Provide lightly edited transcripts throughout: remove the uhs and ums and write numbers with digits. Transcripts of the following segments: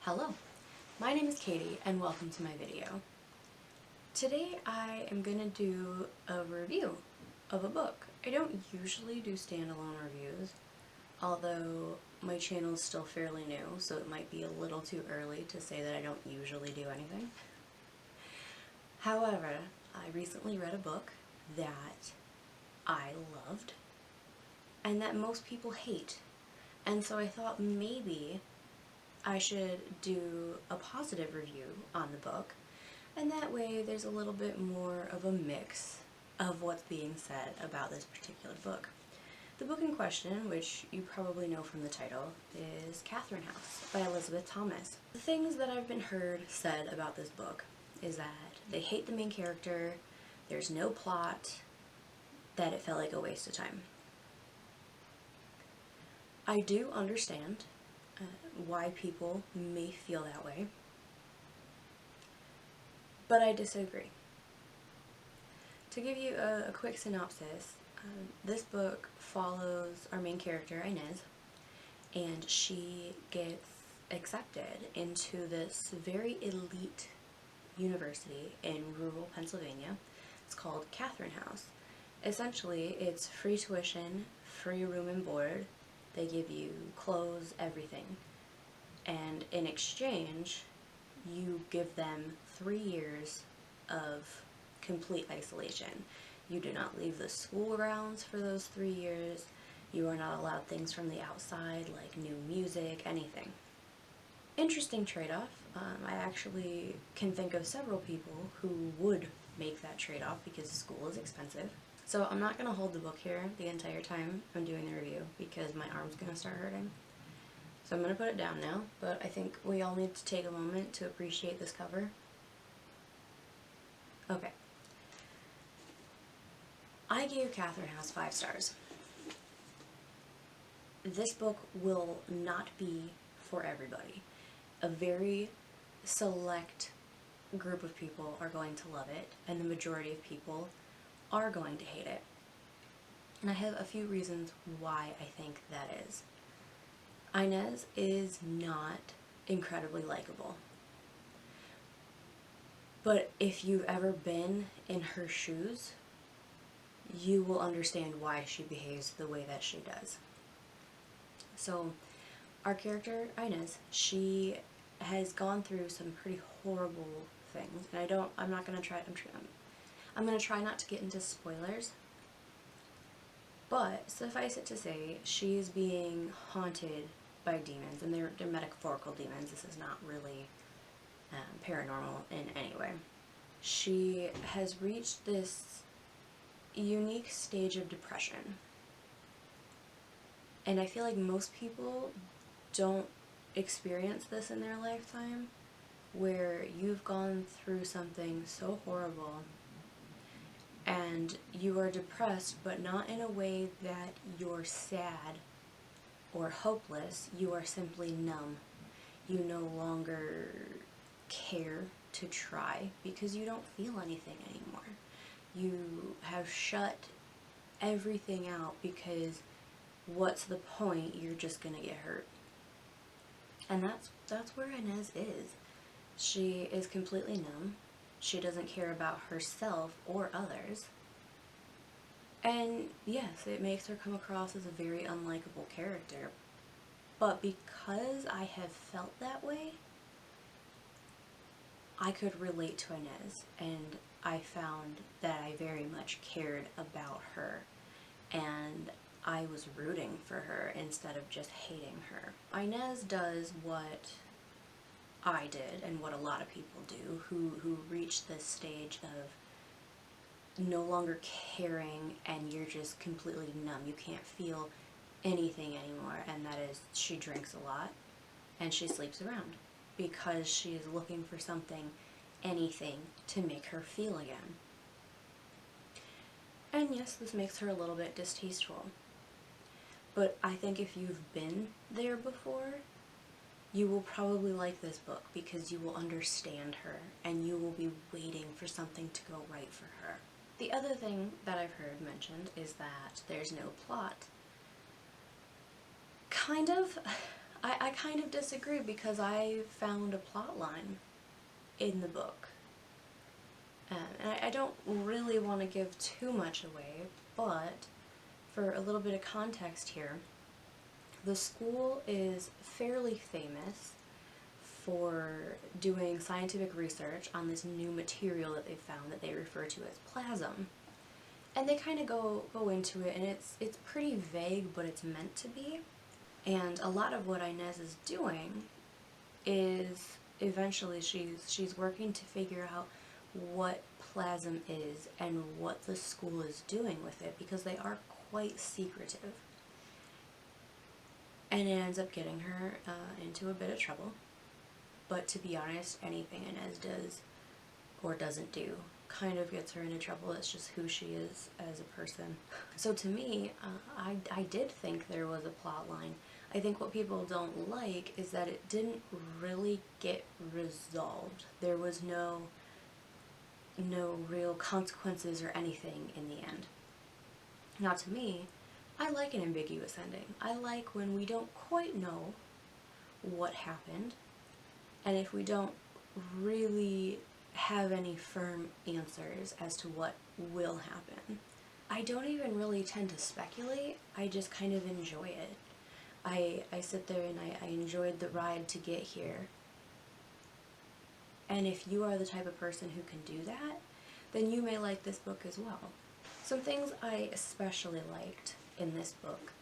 Hello, my name is Katie and welcome to my video. Today I am going to do a review of a book. I don't usually do standalone reviews, although my channel is still fairly new, so it might be a little too early to say that I don't usually do anything. However, I recently read a book that I loved and that most people hate, and so I thought maybe I should do a positive review on the book, and that way there's a little bit more of a mix of what's being said about this particular book. The book in question, which you probably know from the title, is Catherine House by Elizabeth Thomas. The things that I've been heard said about this book is that they hate the main character, there's no plot, that it felt like a waste of time. I do understand why people may feel that way, but I disagree. To give you a quick synopsis, this book follows our main character, Inez, and she gets accepted into this very elite university in rural Pennsylvania. It's called Catherine House. Essentially, it's free tuition, free room and board. They give you clothes, everything. And in exchange, you give them 3 years of complete isolation. You do not leave the school grounds for those 3 years. You are not allowed things from the outside like new music, anything. Interesting trade-off. I actually can think of several people who would make that trade-off because school is expensive. So I'm not going to hold the book here the entire time I'm doing the review because my arm's going to start hurting. So I'm going to put it down now, but I think we all need to take a moment to appreciate this cover. Okay. I gave Catherine House 5 stars. This book will not be for everybody. A very select group of people are going to love it, and the majority of people are going to hate it. And I have a few reasons why I think that is. Inez is not incredibly likable. But if you've ever been in her shoes, you will understand why she behaves the way that she does. So, our character, Inez, she has gone through some pretty horrible things. And I'm going to try not to get into spoilers. But suffice it to say, she is being haunted by demons, and they're metaphorical demons. This is not really paranormal in any way. She has reached this unique stage of depression, and I feel like most people don't experience this in their lifetime, where you've gone through something so horrible and you are depressed, but not in a way that you're sad or hopeless. You are simply numb. You no longer care to try because you don't feel anything anymore. You have shut everything out because what's the point? You're just gonna get hurt. And that's where Inez is. She is completely numb. She doesn't care about herself or others. And yes, it makes her come across as a very unlikable character. But because I have felt that way, I could relate to Inez, and I found that I very much cared about her, and I was rooting for her instead of just hating her. Inez does what I did, and what a lot of people do, who reach this stage of no longer caring, and you're just completely numb. You can't feel anything anymore, and that is, she drinks a lot, and she sleeps around, because she is looking for something, anything, to make her feel again. And yes, this makes her a little bit distasteful. But I think if you've been there before, you will probably like this book because you will understand her and you will be waiting for something to go right for her. The other thing that I've heard mentioned is that there's no plot. Kind of. I kind of disagree because I found a plot line in the book. And I don't really want to give too much away, but for a little bit of context here, the school is fairly famous for doing scientific research on this new material that they found that they refer to as plasm. And they kind of go into it, and it's pretty vague, but it's meant to be. And a lot of what Inez is doing is eventually she's working to figure out what plasm is and what the school is doing with it, because they are quite secretive. And it ends up getting her into a bit of trouble. But to be honest, anything Inez does or doesn't do kind of gets her into trouble. It's just who she is as a person. So to me, I did think there was a plot line. I think what people don't like is that it didn't really get resolved. There was no real consequences or anything in the end. Now to me, I like an ambiguous ending. I like when we don't quite know what happened, and if we don't really have any firm answers as to what will happen. I don't even really tend to speculate, I just kind of enjoy it. I sit there and I enjoyed the ride to get here. And if you are the type of person who can do that, then you may like this book as well. Some things I especially liked in this book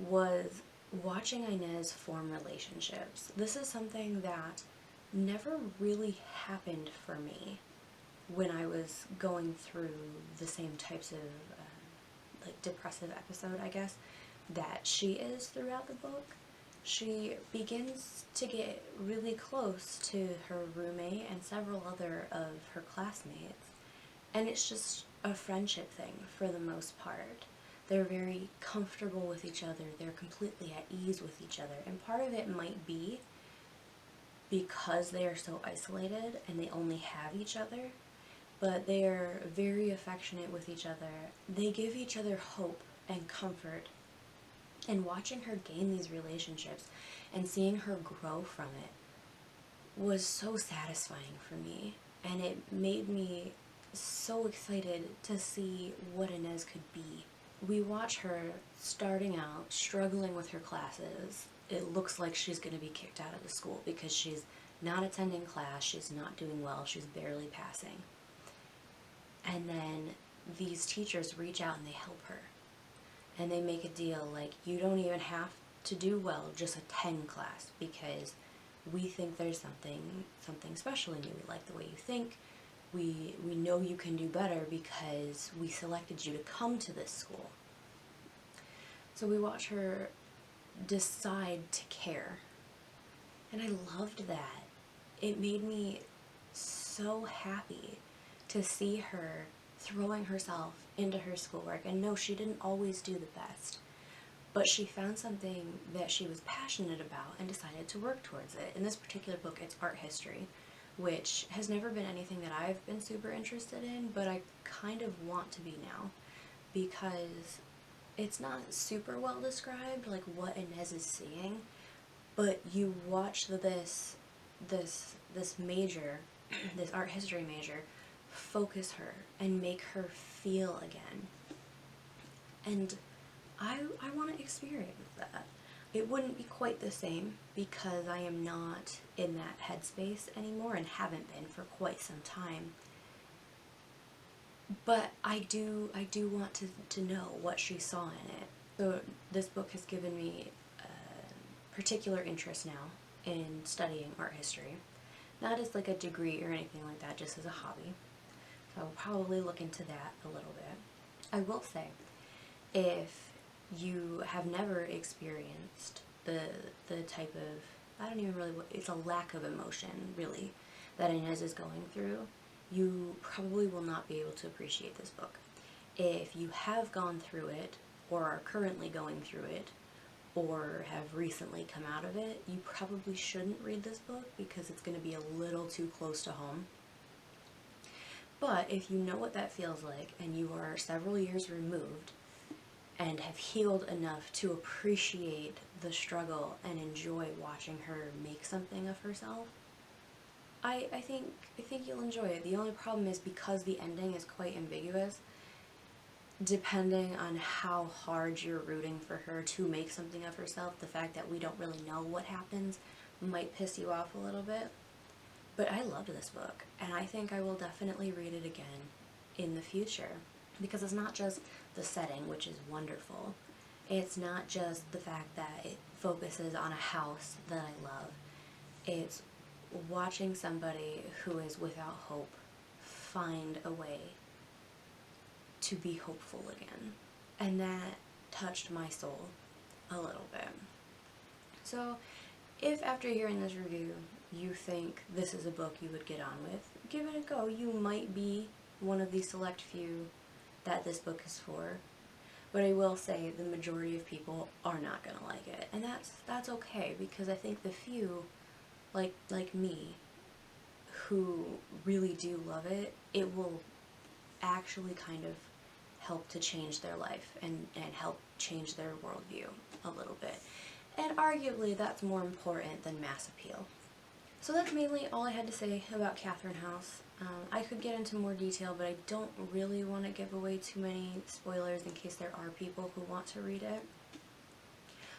was watching Inez form relationships. This is something that never really happened for me when I was going through the same types of like depressive episode, I guess, that she is throughout the book. She begins to get really close to her roommate and several other of her classmates, and it's just a friendship thing for the most part. They're very comfortable with each other, they're completely at ease with each other, and part of it might be because they are so isolated and they only have each other, but they are very affectionate with each other. They give each other hope and comfort, and watching her gain these relationships and seeing her grow from it was so satisfying for me, and it made me so excited to see what Inez could be. We watch her starting out, struggling with her classes. It looks like she's going to be kicked out of the school because she's not attending class, she's not doing well, she's barely passing. And then these teachers reach out and they help her. And they make a deal like, you don't even have to do well, just attend class, because we think there's something special in you. We like the way you think. We know you can do better because we selected you to come to this school. So we watch her decide to care. And I loved that. It made me so happy to see her throwing herself into her schoolwork. And no, she didn't always do the best, but she found something that she was passionate about and decided to work towards it. In this particular book, it's art history, which has never been anything that I've been super interested in, but I kind of want to be now, because it's not super well described, like what Inez is seeing, but you watch this major, this art history major, focus her and make her feel again. And I want to experience that. It wouldn't be quite the same because I am not in that headspace anymore and haven't been for quite some time. But I do want to know what she saw in it. So this book has given me a particular interest now in studying art history. Not as like a degree or anything like that, just as a hobby. So I'll probably look into that a little bit. I will say, if you have never experienced the type of, I don't even really, it's a lack of emotion, really, that Inez is going through, you probably will not be able to appreciate this book. If you have gone through it, or are currently going through it, or have recently come out of it, you probably shouldn't read this book because it's going to be a little too close to home. But if you know what that feels like, and you are several years removed, and have healed enough to appreciate the struggle and enjoy watching her make something of herself, I think you'll enjoy it. The only problem is because the ending is quite ambiguous, depending on how hard you're rooting for her to make something of herself, the fact that we don't really know what happens might piss you off a little bit. But I loved this book, and I think I will definitely read it again in the future, because it's not just the setting, which is wonderful. It's not just the fact that it focuses on a house that I love. It's watching somebody who is without hope find a way to be hopeful again. And that touched my soul a little bit. So, if after hearing this review you think this is a book you would get on with, give it a go. You might be one of the select few that this book is for. But I will say the majority of people are not going to like it. And that's okay, because I think the few, like me, who really do love it, it will actually kind of help to change their life and help change their worldview a little bit. And arguably that's more important than mass appeal. So that's mainly all I had to say about Catherine House. I could get into more detail, but I don't really want to give away too many spoilers in case there are people who want to read it.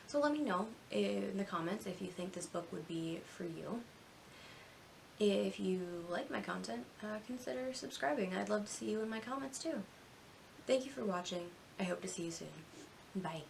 So let me know in the comments if you think this book would be for you. If you like my content, consider subscribing. I'd love to see you in my comments too. Thank you for watching. I hope to see you soon. Bye.